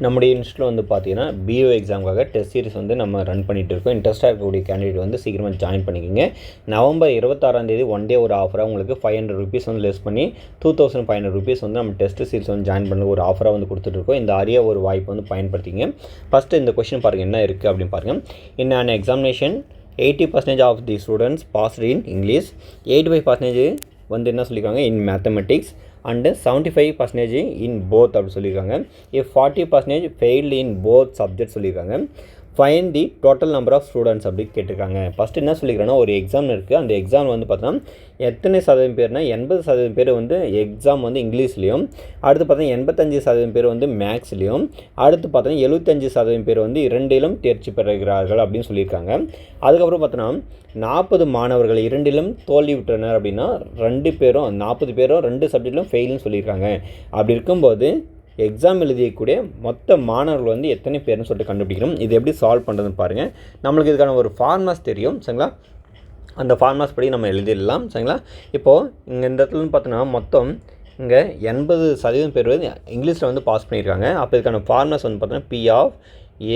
நம்முடைய இன்ஸ்டியூட்டில் வந்து பார்த்தீங்கன்னா பிஓ எக்ஸாமுக்காக டெஸ்ட் சீரிஸ் வந்து நம்ம ரன் பண்ணிகிட்டு இருக்கோம். இன்ட்ரெஸ்ட்டாக இருக்கக்கூடிய கேண்டிடேட் வந்து சீக்கிரமாக ஜாயின் பண்ணிக்கோங்க. நவம்பர் 26 ஒன் டே ஒரு ஆஃபராக உங்களுக்கு ₹500 வந்து லெஸ் பண்ணி ₹2500 வந்து நம்ம டெஸ்ட் சீரிஸ் வந்து ஜாயின் பண்ண ஒரு ஆஃபராக வந்து கொடுத்துட்ருக்கோம். இந்த அரிய ஒரு வாய்ப்பு வந்து பயன்படுத்திங்க. ஃபஸ்ட்டு இந்த கொஸ்டின் பாருங்கள் என்ன இருக்குது அப்படின்னு பாருங்கள். In an examination 80% of the students passed in English, 85% வந்து என்ன சொல்லியிருக்காங்க in mathematics and 75% in both அப்படி சொல்லியிருக்காங்க. 40% ஃபெயில்டு இன் போத் சப்ஜெக்ட் சொல்லியிருக்காங்க. Find the total number of students அப்படி கேட்டிருக்காங்க. ஃபஸ்ட்டு என்ன சொல்லிக்கிறேன்னா, ஒரு எக்ஸாம் இருக்குது. அந்த எக்ஸாம் வந்து பார்த்தோன்னா எத்தனை சதவீதம் பேர்னா 80% பேர் வந்து எக்ஸாம் வந்து இங்கிலீஷ்லேயும், அடுத்து பார்த்தோன்னா 85% பேர் வந்து மேக்ஸ்லேயும், அடுத்து பார்த்தோன்னா 75% பேர் வந்து இரண்டிலும் தேர்ச்சி பெறுகிறார்கள் அப்படின்னு சொல்லியிருக்காங்க. அதுக்கப்புறம் பார்த்தோன்னா 40 மாணவர்கள் இரண்டிலும் தோல்வி விட்டனர் அப்படின்னா 2 பேரும் 40 பேரும் 2 சப்ஜெக்ட்லையும் ஃபெயில்னு சொல்லியிருக்காங்க. அப்படி இருக்கும்போது எக்ஸாம் எழுதியக்கூடிய மொத்த மாணவர்கள் வந்து எத்தனை பேர்னு சொல்லிட்டு கண்டுபிடிக்கணும். இது எப்படி சால்வ் பண்ணுறதுன்னு பாருங்கள். நம்மளுக்கு இதுக்கான ஒரு ஃபார்மாஸ் தெரியும் சரிங்களா. அந்த ஃபார்மாஸ் படி நம்ம எழுதிடலாம் சரிங்களா. இப்போது இங்கே இந்த இடத்துலன்னு பார்த்தோன்னா மொத்தம் இங்கே 80% பேர் வந்து இங்கிலீஷில் வந்து பாஸ் பண்ணியிருக்காங்க. அப்போ இதுக்கான ஃபார்மாஸ் வந்து பார்த்தோன்னா P of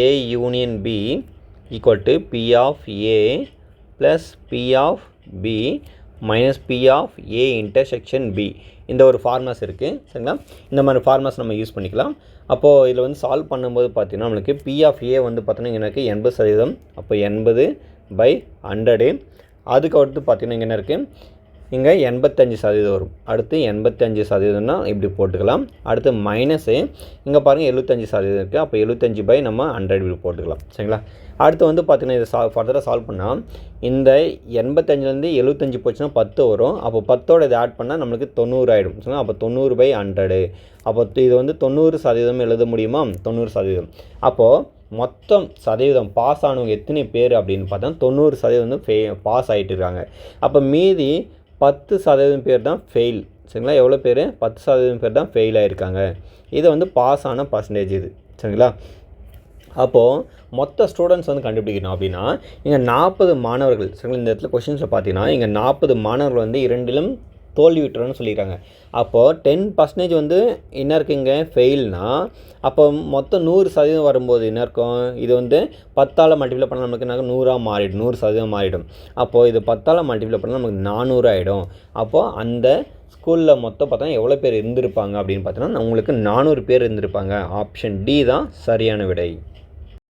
A union B equal to P of A plus P of B minus P of A intersection B. இந்த ஒரு ஃபார்மாஸ் இருக்குது சரிங்களா. இந்த மாதிரி ஃபார்மாஸ் நம்ம யூஸ் பண்ணிக்கலாம். அப்போது இதில் வந்து சால்வ் பண்ணும்போது பார்த்தீங்கன்னா நம்மளுக்கு P of A வந்து பார்த்தீங்கன்னா எனக்கு 80%. அப்போ 80/100. அதுக்கு அடுத்து பார்த்தீங்கன்னா இங்கே என்ன இருக்குது, இங்கே 85% வரும். அடுத்து 85%னா இப்படி போட்டுக்கலாம். அடுத்து மைனஸு இங்கே பாருங்கள் 75% இருக்குது. அப்போ 75/100 இப்படி போட்டுக்கலாம் சரிங்களா. அடுத்து வந்து பார்த்திங்கன்னா இதை ஃபர்தராக சால்வ் பண்ணால் இந்த 85லேருந்து 75 போச்சுன்னா 10 வரும். அப்போ 10ஓட இதை ஆட் பண்ணால் நம்மளுக்கு 90 ஆகிடும் சரிங்களா. அப்போ 90/100. அப்போ இது வந்து 90% எழுத முடியுமா? 90%. அப்போது மொத்தம் சதவீதம் பாஸ் ஆனவங்க எத்தனை பேர் அப்படின்னு பார்த்தா 90% வந்து பாஸ் ஆகிட்டு இருக்காங்க. அப்போ மீதி 10% பேர் தான் ஃபெயில் சரிங்களா. எவ்வளோ பேர்? 10% பேர் தான் ஃபெயில் ஆகிருக்காங்க. இது வந்து பாஸ் ஆன பர்சன்டேஜ் இது சரிங்களா. அப்போது மொத்த ஸ்டூடெண்ட்ஸ் வந்து கண்டுபிடிக்கணும் அப்படின்னா இங்கே 40 மாணவர்கள் சரிங்களா. இந்த இடத்துல கொஷின்ஸில் பார்த்தீங்கன்னா இங்கே 40 மாணவர்கள் வந்து இரண்டிலும் தோல்வி விட்டுறோன்னு சொல்லியிருக்காங்க. அப்போது 10% வந்து என்ன இருக்குங்க ஃபெயில்னா, அப்போ மொத்தம் 100% வரும்போது என்ன இருக்கும், இது வந்து 10ஆல் மல்டிப்ளை பண்ணால் நமக்கு என்ன 100ஆக மாறிடும், 100% மாறிடும். அப்போது இது 10ஆல் மல்டிப்ளை பண்ணால் நமக்கு 400 ஆகிடும். அப்போது அந்த ஸ்கூலில் மொத்தம் பார்த்தா எவ்வளோ பேர் இருந்திருப்பாங்க அப்படின்னு பார்த்தோன்னா உங்களுக்கு 400 பேர் இருந்திருப்பாங்க. ஆப்ஷன் டி தான் சரியான விடை.